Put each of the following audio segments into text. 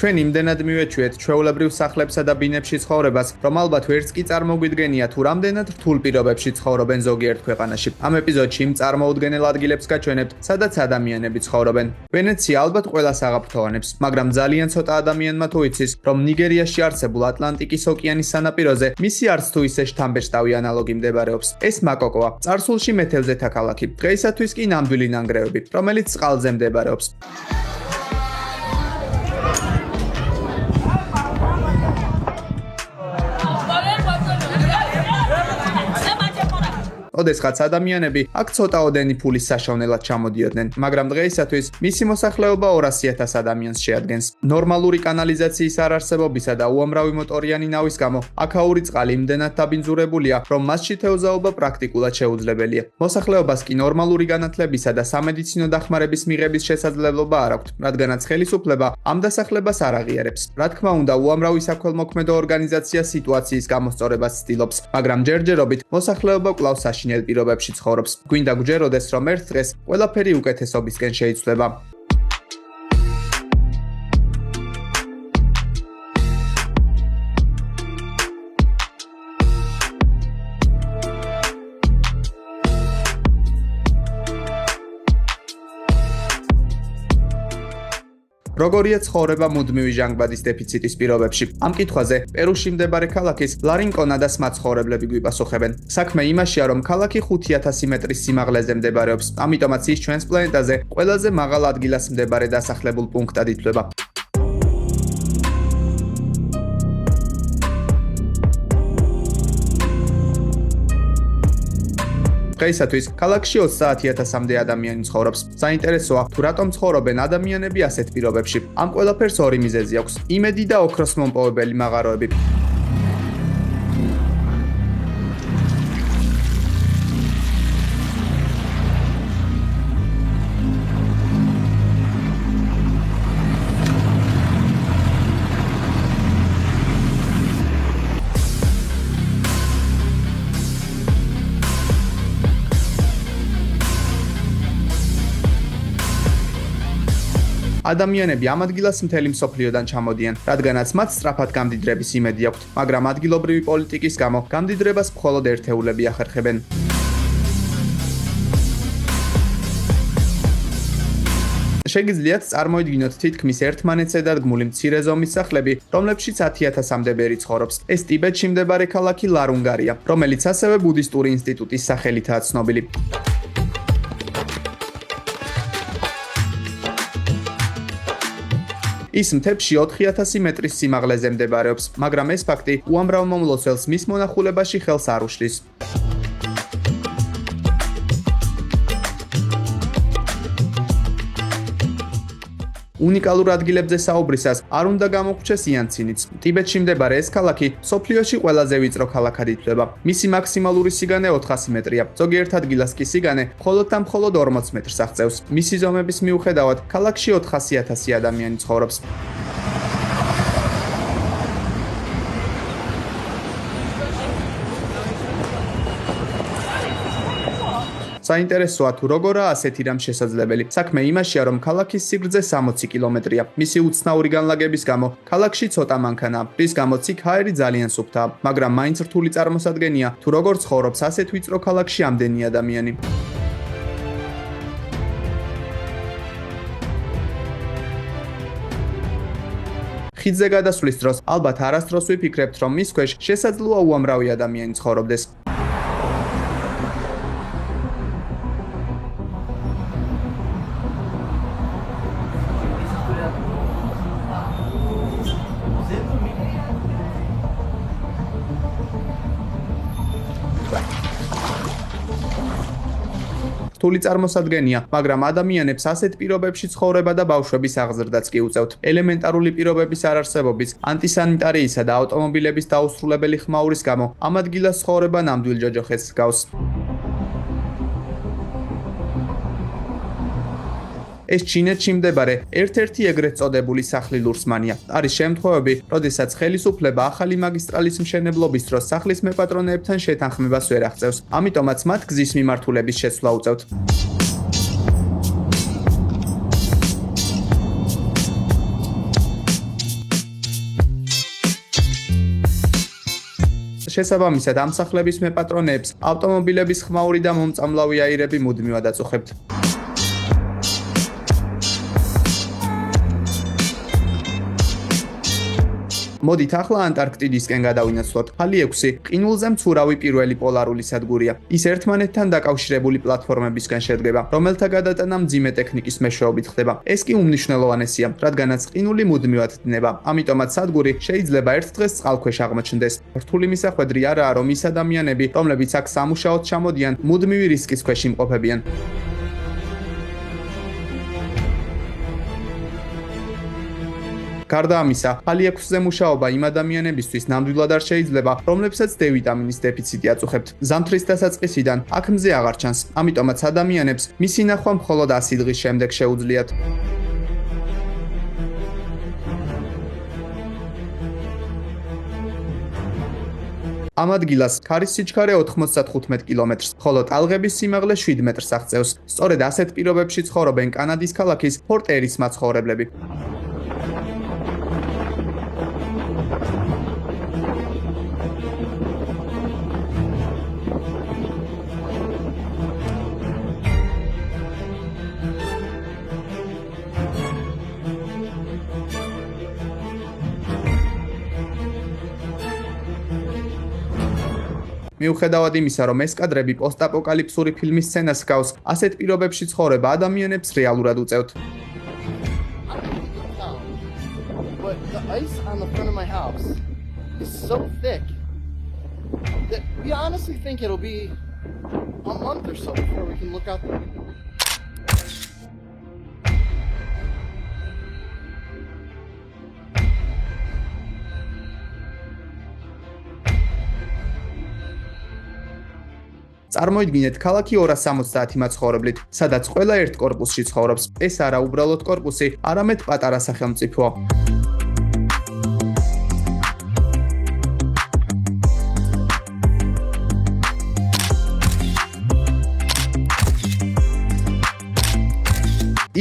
ჩვენ იმდენად მივეჩვიეთ ჩვეულებრივ სახლებსა და ბინებში ცხოვრებას, რომ ალბათ ვერც კი წარმოგვიდგენია თუ რამდენად რთულ პირობებში ცხოვრობენ ზოგიერთ ქვეყანაში. Ამ ეპიზოდში იმ წარმოუდგენელ ადგილებს გაჩვენებთ, სადაც ადამიანები ცხოვრობენ. ვენეცია ალბათ ყველას აღაფრთოვანებს, მაგრამ ძალიან ცოტა ადამიანმა თუ იცის, რომ ნიგერიაში არსებულ ატლანტიკის ოკეანის სანაპიროზე მისი არც თუ ისე შთამბეჭდავი ანალოგი მდებარეობს. ეს მაკოკოა, წარსულში მეთევზეთა ქალაქი, დღეისათვის კი ნამდვილი ნანგრევები, რომელიც წყალზე მდებარეობს. ოდესღაც ადამიანები აქ ცოტაოდენი ფულის საშოვნელად ჩამოდიოდნენ, მაგრამ დღეისათვის მისი მოსახლეობა 200,000 ადამიანს შეადგენს. ნორმალური კანალიზაციის არარსებობისა და უამრავი მოტორიანი ნავის გამო აქაური წყალი იმდენად დაბინძურებულია, რომ მასში თევზაობა პრაქტიკულად შეუძლებელია. მოსახლეობას კი ნორმალური განათლებისა და სამედიცინო დახმარების მიღების შესაძლებლობა არ აქვთ, რადგანაც ხელისუფლება ამ დასახლებას არ აღიარებს. რა თქმა უნდა, უამრავი საქველმოქმედო ორგანიზაცია სიტუაციის გამოსწორებას ცდილობს, მაგრამ ჯერჯერობით მოსახლეობა კვლავ საშინელ პირობებში ცხოვრობს. გვინდა გვჯეროდეს, რომ ერთ დღეს ყველაფერი უკეთესობისკენ შეიცვლება. როგორია ცხოვრება მუდმივი ჟანგბადის დეფიციტის პირობებში? ამ კითხვაზე პერუში მდებარე ქალაქის ლარინკონადას მაცხოვრებლები გვიპასუხებენ. საქმე იმაშია, რომ ქალაქი 5,000 მეტრის სიმაღლეზე მდებარეობს, ამიტომაც ის ჩვენს პლანეტაზე ყველაზე მაღალ ადგილას მდებარე დასახლებულ პუნქტად ითვლება. დღეისათვის ქალაქში 30,000-მდე ადამიანი ცხოვრობს. საინტერესოა, თუ რატომ ცხოვრობენ ადამიანები ასეთ პირობებში. ამ ყველაფერს ორი მიზეზი აქვს: იმედი და ოქროს მომპოვებელი მაღაროები. ადამიანები ამ ადგილას მთელი მსოფლიოდან ჩამოდიან, რადგანაც მათ სწრაფად გამდიდრების იმედი აქვთ, მაგრამ ადგილობრივი პოლიტიკის გამო გამდიდრებას მხოლოდ ერთეულები ახერხებენ. შეგიძლიათ წარმოიდგინოთ თითქმის ერთმანეთს დადგმული მცირე ზომის სახლები, რომლებშიც 10,000-მდე ბერი ცხოვრობს. ეს ტიბეტში მდებარე ქალაქი ლარუნგარია, რომელიც ასევე ბუდისტური ინსტიტუტის სახელითაა ცნობილი. ის მთებში 4,000 მეტრის სიმაღლეზე მდებარეობს, მაგრამ ეს ფაქტი უამრავ მომლოცველს მის მონახულებაში ხელს არ უშლის. უნიკალურ ადგილებზე საუბრისას არ უნდა გამოგვჩეს იანცინიც. ტიბეტში მდებარე ეს ქალაქი სოფლიოში ყველაზე ვიწრო ქალაქად ითვლება. მისი მაქსიმალური სიგანე 400 მეტრია. ზოგიერთ ადგილას კი სიგანე მხოლოდ 40 მეტრს აღწევს. მისი ზომების მიუხედავად, ქალაქში 400,000 ადამიანი ცხოვრობს. საინტერესოა, თუ როგორაა ასეთი რამ შესაძლებელი. საქმე იმაშია, რომ ქალაქის სიგრძე 60 კილომეტრია. მისი უცნაური განლაგების გამო ქალაქში ცოტა მანქანაა, რის გამოც იქ ჰაერი ძალიან სუფთაა, მაგრამ მაინც რთული წარმოსადგენია, თუ როგორ ცხოვრობს ასეთ ვიწრო ქალაქში ამდენი ადამიანი. ხიდზე გადასვლის დროს ალბათ არასდროს ვიფიქრებთ, რომ მის ქვეშ შესაძლოა უამრავი ადამიანი ცხოვრობდეს. რთული წარმოსადგენია, მაგრამ ადამიანებს ასეთ პირობებში ცხოვრება და ბავშვების აღზრდაც კი უწევთ. ელემენტარული პირობების არარსებობის, ანტისანიტარიისა და ავტომობილების დაუსრულებელი ხმაურის გამო ამ ადგილას ცხოვრება ნამდვილ ჯოჯოხეთს ჰგავს. ეს ჩინეთში მდებარე ერთ-ერთი ეგრეთ წოდებული სახლი ლურსმანია. არის შემთხვევები, როდესაც ხელისუფლება ახალი მაგისტრალის მშენებლობის დროს სახლის მეპატრონეებთან შეთანხმებას ვერ აღწევს. ამიტომაც მათ გზის მიმართულების შეცვლა უწევთ. შესაბამისად ამ სახლების მეპატრონეებს ავტომობილების ხმაური და მომწამლავი აირები მუდმივად აწუხებთ. მოდით ახლა ანტარქტიდისკენ გადავინაცვლოთ. ხალი 6 ყინულზე მცურავი პირველი პოლარული სადგურია. ის ერთმანეთთან დაკავშირებული პლატფორმებისგან შედგება, რომელთა გადატანა მძიმე ტექნიკის მეშვეობით ხდება. ეს კი უმნიშვნელოვანესია, რადგანაც ყინული მუდმივად დნება. ამიტომაც სადგური შეიძლება ერთ დღეს წყალქვეშ აღმოჩნდეს. რთული მისახვედრი არაა, რომ ის ადამიანები, რომლებიც აქ სამუშაოდ ჩამოდიან, მუდმივი რისკის ქვეშ იმყოფებიან. გარდა ამისა, ხალი 6-ზე მუშაობა იმ ადამიანებისთვის ნამდვილად არ შეიძლება, რომლებსაც D ვიტამინის დეფიციტი აწუხებთ. ზამთრის დასაწყისიდან აქ მზე აღარ ჩანს, ამიტომაც ადამიანებს მისი ნახვა მხოლოდ 100 დღის შემდეგ შეუძლიათ. ამ ადგილას ქარის სიჩქარე 95 კილომეტრს, ხოლო ტალღების სიმაღლე 7 მეტრს აღწევს. სწორედ ასეთ პირობებში ცხოვრობენ კანადის ქალაქის ფორტ ერის მაცხოვრებლები. მიუხედავად იმისა, რომ ეს კადრები პოსტაპოკალიფსური ფილმის სცენას ჰგავს, ასეთ პირობებში ცხოვრება ადამიანებს რეალურად უწევთ. But the ice on the front of my house is so thick that we honestly think it'll be a month or so before we can look out the window. წარმოიდგინეთ ქალაქი 270 მაცხოვრებლით, სადაც ყველა ერთ კორპუსში ცხოვრობს. ეს არა უბრალოდ კორპუსი, არამედ პატარა სახელმწიფოა.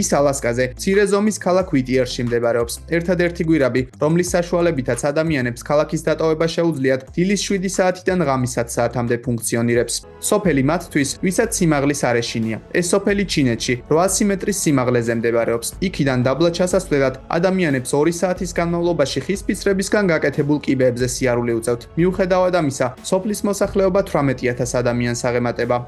ის ალასკაზე, მცირე ზომის ქალაქ ვიტიერში მდებარეობს. ერთადერთი გვირაბი, რომლის საშუალებითაც ადამიანებს ქალაქის დატოვება შეუძლიათ, დილის 7 საათიდან ღამის 10 საათამდე ფუნქციონირებს. სოფელი მათთვის, ვისაც სიმაღლის არ ეშინია. ეს სოფელი ჩინეთში, 800 მეტრის სიმაღლეზე მდებარეობს. იქიდან დაბლა ჩასასვლელად ადამიანებს 2 საათის განმავლობაში ხის ფიცრებისგან გაკეთებულ კიბეებზე სიარული უწევთ. მიუხედავად ამისა, სოფლის მოსახლეობა 18000 ადამიანს აღემატება.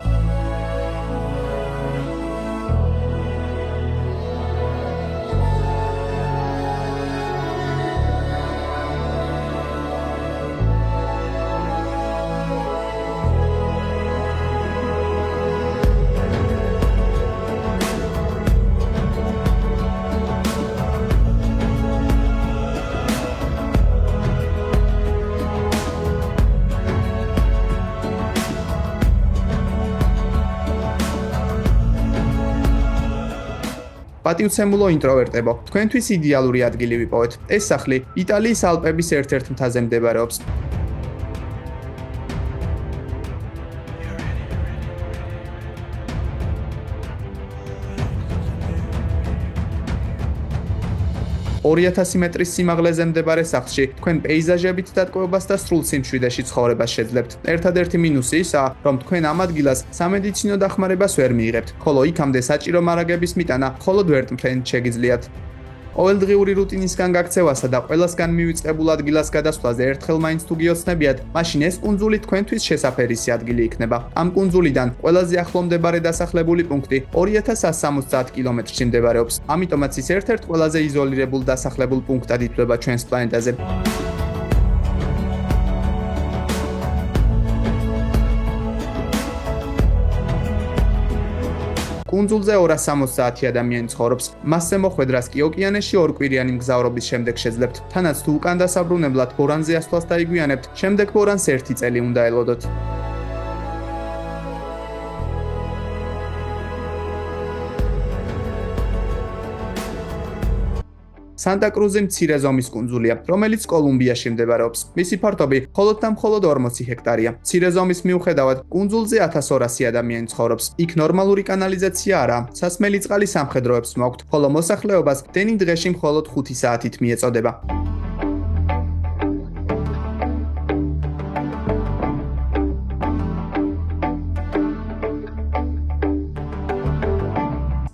პატივცემულო ინტროვერტებო, თქვენთვის იდეალური ადგილი ვიპოვეთ. ეს სახლი იტალიის ალპების ერთ-ერთ მთაზე მდებარეობს. $2000 მეტრის სიმაღლეზე მდებარე სახლში თქვენ პეიზაჟებით დატკბებას და სრულ სიმშვიდეში ცხოვრებას შეძლებთ. ერთადერთი მინუსი ისაა, რომ თქვენ ამ ადგილას სამედიცინო დახმარებას ვერ მიიღებთ, ხოლო იქამდე საჭირო მარაგების მიტანა მხოლოდ ვერტმფრენით შეგიძლიათ. ყოველდღიური რუტინისგან გაქცევასა და ყველასგან მივიწყებულ ადგილას გადასვლაზე ერთხელ მაინც თუ გიოცნებიათ, მაშინ ეს კუნძული თქვენთვის შესაფერისი ადგილი იქნება. ამ კუნძულიდან ყველაზე ახლო მდებარე დასახლებული პუნქტი 2170 კილომეტრში მდებარეობს. ამიტომაც ის ერთ-ერთ ყველაზე იზოლირებულ დასახლებულ პუნქტად ითვლება ჩვენს პლანეტაზე. კუნძულზე 260 ადამიანი ცხოვრობს. მასზე მოხვედრას კი ოკეანეში ორკვირიანი მგზავრობის შემდეგ შეძლებთ. თანაც თუ უკან დასაბრუნებლად ბორანზე ასვლას დაიგვიანებთ, შემდეგ ბორანს 1 წელი უნდა ელოდოთ. სანტა-კრუზი მცირე ზომის კუნძულია, რომელიც კოლუმბიაში მდებარეობს. მისი ფართობი მხოლოდ და მხოლოდ 40 ჰექტარია. მცირე ზომის მიუხედავად, კუნძულზე 1200 ადამიანი ცხოვრობს. იქ ნორმალური კანალიზაცია არაა, სასმელი წყალი სამხედროებს მოაქვთ, ხოლო მოსახლეობას დენი დღეში მხოლოდ 5 საათით მიეწოდება.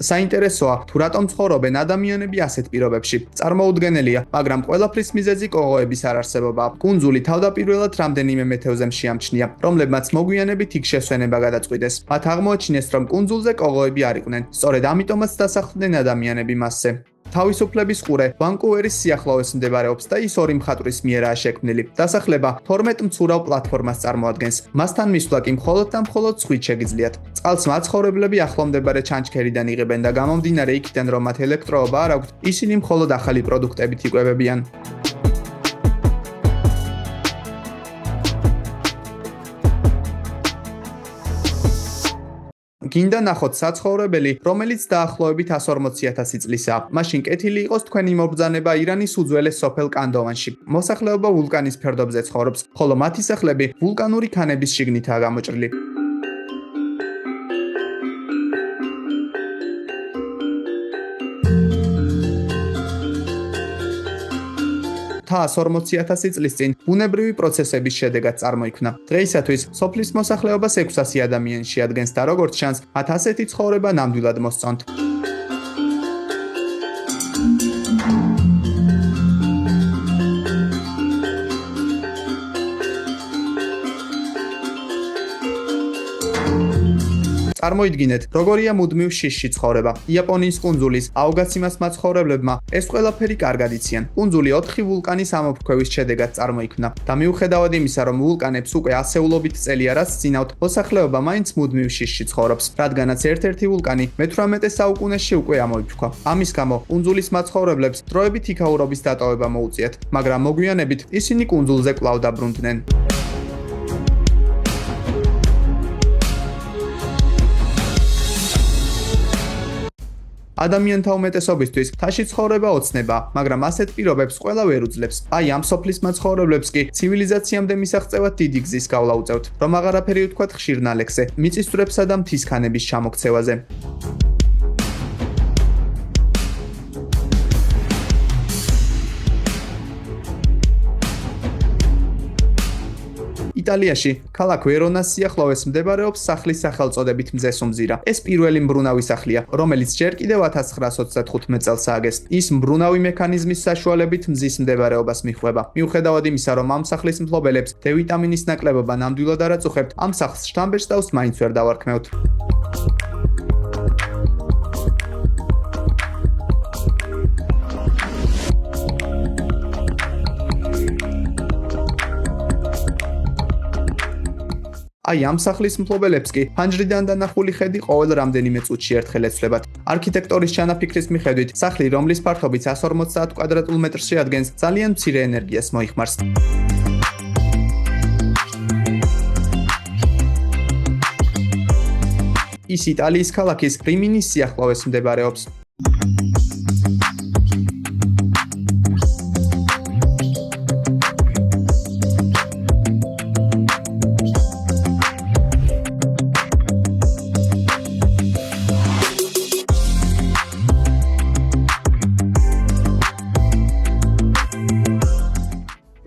საინტერესოა, თუ რატომ ცხოვრობენ ადამიანები ასეთ პირობებში. წარმოუდგენელია, მაგრამ ყველაფრის მიზეზი კოღოების არარსებობაა. კუნძული თავდაპირველად რამდენიმე მეთევზემ შეამჩნია, რომლებმაც მოგვიანებით იქ შესვენება გადაწყვიტეს. მათ აღმოაჩინეს, რომ კუნძულზე კოღოები არ იყვნენ. სწორედ ამიტომაც დასახლდნენ ადამიანები მასზე. თავისუფლების ყურე ვანკუვერის სიახლოვეს მდებარეობს და ის ორი მხატვრის მიერაა შექმნილი. დასახლება 12 მცურავ პლატფორმას წარმოადგენს. მასთან მისვლა კი მხოლოდ და მხოლოდ სხვით შეგიძლიათ. წყალს მაცხოვრებლები ახლომდებარე ჩანჩქერიდან იღებენ და გამომდინარე იქიდან, რომ მათ ელექტროობა არ აქვთ, ისინი მხოლოდ ახალი პროდუქტებით იკვებებიან. გინდა ნახოთ საცხოვრებელი, რომელიც დაახლოებით 140,000 წლისაა. მაშინ კეთილი იყოს თქვენი მობრძანება ირანის უძველეს სოფელ კანდოვანში. მოსახლეობა ვულკანის ფერდობზე ცხოვრობს, ხოლო მათი სახლები ვულკანური ქანების შიგნითაა გამოჭრილი. და 140,000 წლის წინ ბუნებრივი პროცესების შედეგად წარმოიქმნა. დღეისათვის სოფლის მოსახლეობას 600 ადამიანი შეადგენს და როგორც ჩანს, მათ ასეთი ცხოვრება ნამდვილად მოსწონთ. წარმოიდგინეთ, როგორია მუდმივ შიშში ცხოვრება. იაპონიის კუნძულის აოგაციმას მაცხოვრებლებმა ეს ყველაფერი კარგად იციან. კუნძული 4 ვულკანის ამოფრქვევის შედეგად წარმოიქმნა და მიუხედავად იმისა, რომ ვულკანებს უკვე ასეულობით წელი არ ასწინავთ, მოსახლეობა მაინც მუდმივ შიშში ცხოვრობს, რადგანაც ერთ-ერთი ვულკანი მე-18 საუკუნეში უკვე ამოიფრქვა. ამის გამო კუნძულის მაცხოვრებლებს დროებით იქაურობის დატოვება მოუწიათ, მაგრამ მოგვიანებით ისინი კუნძულზე კვლავ დაბრუნდნენ. ადამიანთა უმეტესობისთვის მთაში ცხოვრება ოცნებაა, მაგრამ ასეთ პირობებს ყველა ვერ უძლებს. აი ამ სოფლის მაცხოვრებლებს კი ცივილიზაციამდე მისაღწევად დიდი გზის გავლა უწევთ, რომ აღარაფერი უთქვათ ხშირ ნალექზე, მიწისძვრებსა და მთის ქანების ჩამოქცევაზე. იტალიაში, ქალაქ ვერონას სიახლოვეს მდებარეობს სახლის სახელწოდებით მზესუმზირა. ეს პირველი მბრუნავი სახლია, რომელიც ჯერ კიდევ 1935 წელს ააგეს. ის მბრუნავი მექანიზმის საშუალებით მზის მდებარეობას მიხვდება. მიუხედავად იმისა, რომ ამ სახლის მფლობელებს D ვიტამინის ნაკლებობა ნამდვილად არ აწუხებთ, ამ სახლს შთამბეჭდავს მაინც ვერ დავარქმევთ. აი ამ სახლის მფლობელებს კი ფანჯრიდან დანახული ხედი ყოველ რამდენიმე წუთში ერთხელ ეცვლებათ. არქიტექტორის ჩანაფიქრის მიხედვით, სახლი, რომლის ფართობიც 150 კვადრატულ მეტრს შეადგენს, ძალიან მცირე ენერგიას მოიხმარს. ის იტალიის ქალაქის რიმინის სიახლოვეს მდებარეობს.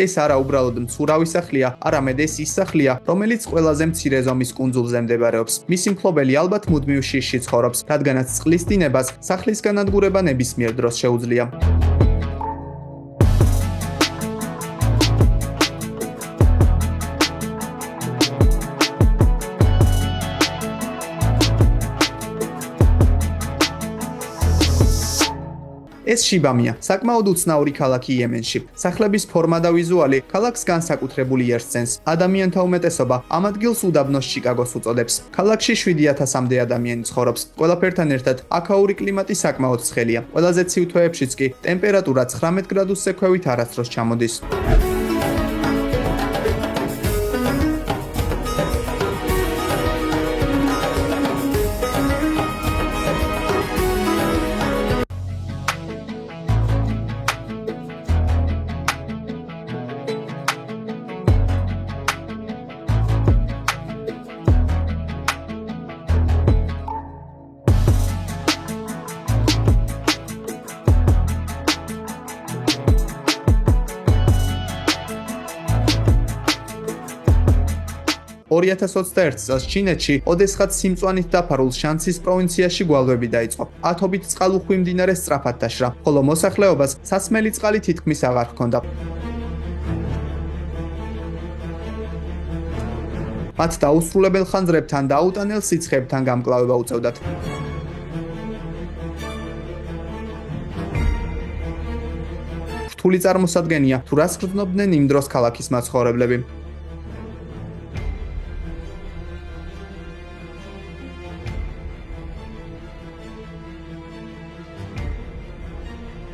ეს არა უბრალოდ მცურავი სახლია, არამედ ეს ის სახლია, რომელიც ყველაზე მცირე ზომის კუნძულზე მდებარეობს. მისი მფლობელი ალბათ მუდმივ შიშში ცხოვრობს, რადგანაც წყლის დინებას სახლის განადგურება ნებისმიერ დროს შეუძლია. ეს შიბამია, საკმაოდ უცნაური ქალაქი იემენში. სახლების ფორმა და ვიზუალი ქალაქს განსაკუთრებული ერთს. ადამიანთა უმეტესობა ამ ადგილს უდაბნოს ჩიკაგოს უწოდებს. ქალაქში 7,000-მდე ადამიანი ცხოვრობს. ყველაფერთან ერთად აქაური კლიმატი საკმაოდ ცხელია. ყველაზე ცივ თვეებშიც კი ტემპერატურა 19 გრადუსზე ქვევით არასდროს ჩამოდის. 2021 წელს ჩინეთში ოდესღაც სიმწვანით დაფარულ შანსის პროვინციაში გვალვები დაიწყო. ათობით წყალუხვი მდინარე სწრაფად დაშრა, ხოლო მოსახლეობას სასმელი წყალი თითქმის აღარ ჰქონდა. მათ დაუსრულებელ ხანძრებთან და აუტანელ სიცხეებთან გამკლავება უწევდათ. რთული წარმოსადგენია, თუ რას გრძნობდნენ იმ დროს ქალაქის მაცხოვრებლები.